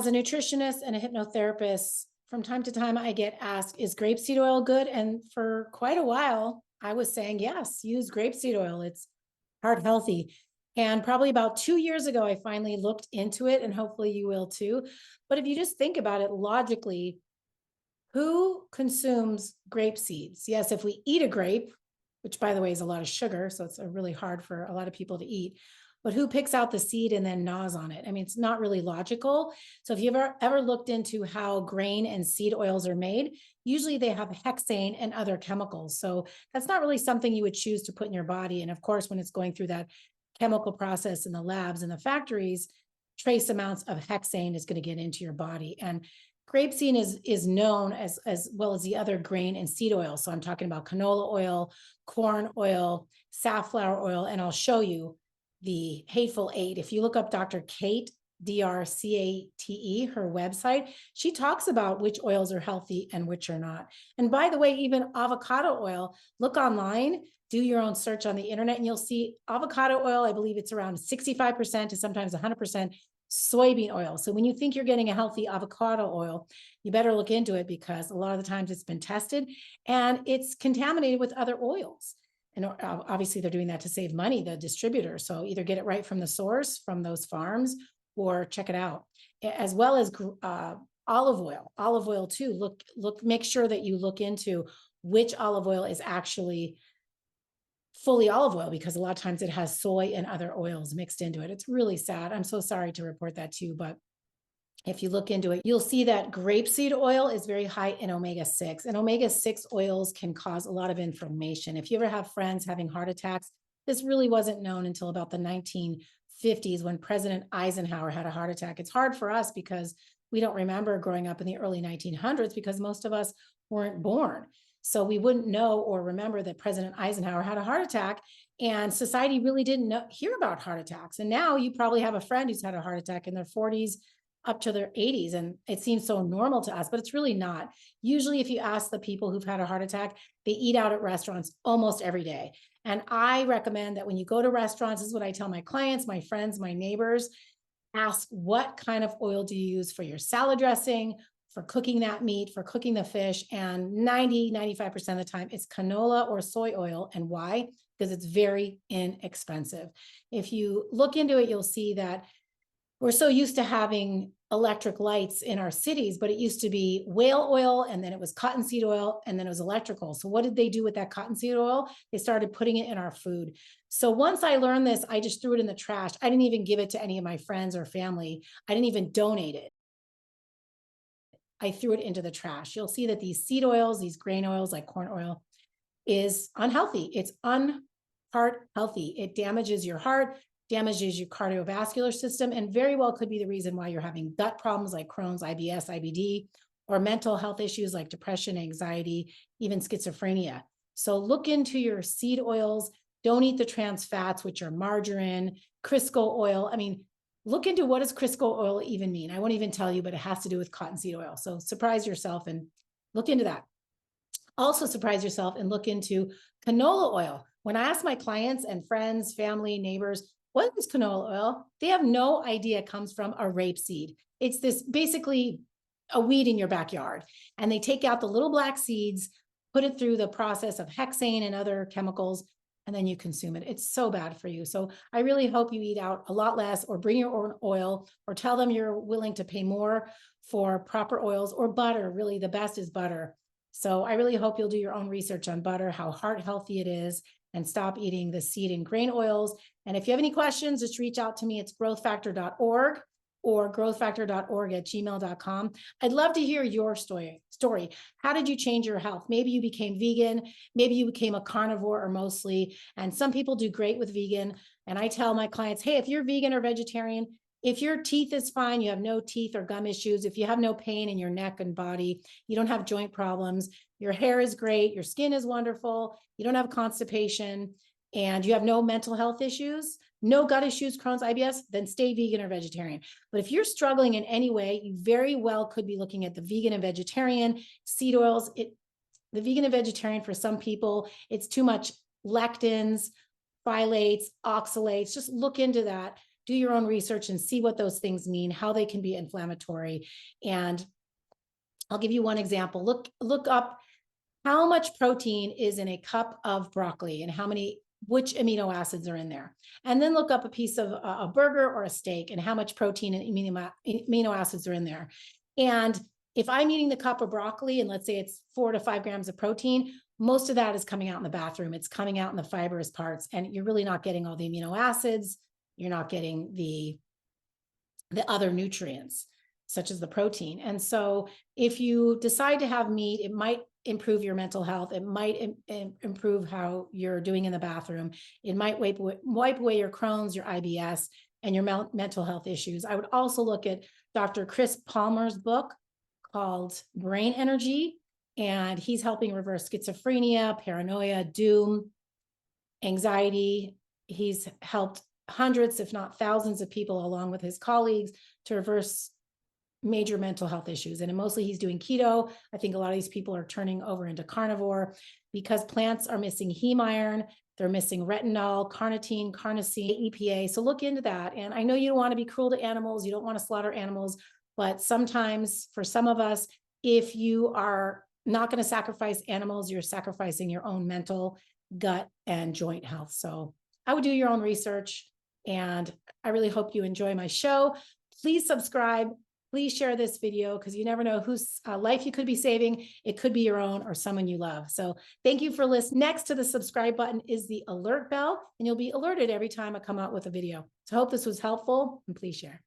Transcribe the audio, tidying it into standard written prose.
a nutritionist and a hypnotherapist, from time to time, I get asked, is grapeseed oil good? And for quite a while, I was saying, yes, use grapeseed oil. It's heart healthy. And probably about 2 years ago, I finally looked into it, and hopefully you will too. But if you just think about it logically, who consumes grape seeds? Yes, if we eat a grape, which by the way is a lot of sugar, so it's really hard for a lot of people to eat. But who picks out the seed and then gnaws on it? I mean, it's not really logical. So if you've ever looked into how grain and seed oils are made, usually they have hexane and other chemicals. So that's not really something you would choose to put in your body. And of course, when it's going through that chemical process in the labs and the factories, trace amounts of hexane is going to get into your body. And grapeseed is known as well as the other grain and seed oil. So I'm talking about canola oil, corn oil, safflower oil, and I'll show you the Hateful Eight. If you look up Dr. Kate, Drcate, her website, she talks about which oils are healthy and which are not. And by the way, even avocado oil, look online, do your own search on the internet, and you'll see avocado oil, I believe it's around 65% to sometimes 100% soybean oil. So when you think you're getting a healthy avocado oil, you better look into it, because a lot of the times it's been tested and it's contaminated with other oils. And obviously they're doing that to save money, the distributor. So either get it right from the source, from those farms, or check it out. As well as olive oil too. Make sure that you look into which olive oil is actually fully olive oil, because a lot of times it has soy and other oils mixed into it. It's really sad. I'm so sorry to report that to you, but if you look into it, you'll see that grapeseed oil is very high in omega-6, and omega-6 oils can cause a lot of inflammation. If you ever have friends having heart attacks, this really wasn't known until about the 1950s when President Eisenhower had a heart attack. It's hard for us because we don't remember growing up in the early 1900s, because most of us weren't born. So we wouldn't know or remember that President Eisenhower had a heart attack, and society really didn't hear about heart attacks. And now you probably have a friend who's had a heart attack in their 40s up to their 80s, and it seems so normal to us, but it's really not. Usually if you ask the people who've had a heart attack, they eat out at restaurants almost every day. And I recommend that when you go to restaurants, this is what I tell my clients, my friends, my neighbors, ask what kind of oil do you use for your salad dressing, for cooking that meat, for cooking the fish, and 95% of the time it's canola or soy oil. And why? Because it's very inexpensive. If you look into it, you'll see that we're so used to having electric lights in our cities, but it used to be whale oil, and then it was cottonseed oil, and then it was electrical. So what did they do with that cottonseed oil? They started putting it in our food. So once I learned this, I just threw it in the trash. I didn't even give it to any of my friends or family. I didn't even donate it. I threw it into the trash. You'll see that these seed oils, these grain oils like corn oil, is unhealthy. It's unheart healthy. It damages your heart, damages your cardiovascular system, and very well could be the reason why you're having gut problems like Crohn's, IBS, IBD, or mental health issues like depression, anxiety, even schizophrenia. So look into your seed oils. Don't eat the trans fats, which are margarine, Crisco oil. I mean, look into what does Crisco oil even mean? I won't even tell you, but it has to do with cottonseed oil. So surprise yourself and look into that. Also surprise yourself and look into canola oil. When I ask my clients and friends, family, neighbors, what is canola oil? They have no idea it comes from a rapeseed. It's this basically a weed in your backyard. And they take out the little black seeds, put it through the process of hexane and other chemicals, and then you consume it. It's so bad for you. So I really hope you eat out a lot less, or bring your own oil, or tell them you're willing to pay more for proper oils, or butter. Really, the best is butter. So I really hope you'll do your own research on butter, how heart healthy it is, and stop eating the seed and grain oils. And if you have any questions, just reach out to me. It's growthfactor.org or growthfactor.org@gmail.com. I'd love to hear your story. How did you change your health? Maybe you became vegan, maybe you became a carnivore, or mostly, and some people do great with vegan. And I tell my clients, hey, if you're vegan or vegetarian, if your teeth is fine, you have no teeth or gum issues, if you have no pain in your neck and body, you don't have joint problems, your hair is great, your skin is wonderful, you don't have constipation, and you have no mental health issues, no gut issues, Crohn's, IBS, then stay vegan or vegetarian. But if you're struggling in any way, you very well could be looking at the vegan and vegetarian seed oils. The vegan and vegetarian, for some people, it's too much lectins, phthalates, oxalates. Just look into that do your own research and see what those things mean, how they can be inflammatory. And I'll give you one example. Look up how much protein is in a cup of broccoli and which amino acids are in there. And then look up a piece of a burger or a steak and how much protein and amino acids are in there. And if I'm eating the cup of broccoli and let's say it's 4 to 5 grams of protein, most of that is coming out in the bathroom. It's coming out in the fibrous parts, and you're really not getting all the amino acids. You're not getting the other nutrients, such as the protein. And so if you decide to have meat, it might improve your mental health. It might improve how you're doing in the bathroom. It might wipe away your Crohn's, your IBS, and your mental health issues. I would also look at Dr. Chris Palmer's book called Brain Energy, and he's helping reverse schizophrenia, paranoia, doom, anxiety. He's helped hundreds, if not thousands of people along with his colleagues to reverse major mental health issues. And mostly he's doing keto. I think a lot of these people are turning over into carnivore because plants are missing heme iron. They're missing retinol, carnitine, carnosine, EPA. So look into that. And I know you don't want to be cruel to animals. You don't want to slaughter animals, but sometimes for some of us, if you are not going to sacrifice animals, you're sacrificing your own mental, gut, and joint health. So I would do your own research, and I really hope you enjoy my show. Please subscribe. Please share this video because you never know whose life you could be saving. It could be your own or someone you love. So thank you for listening. Next to the subscribe button is the alert bell, and you'll be alerted every time I come out with a video. So I hope this was helpful, and please share.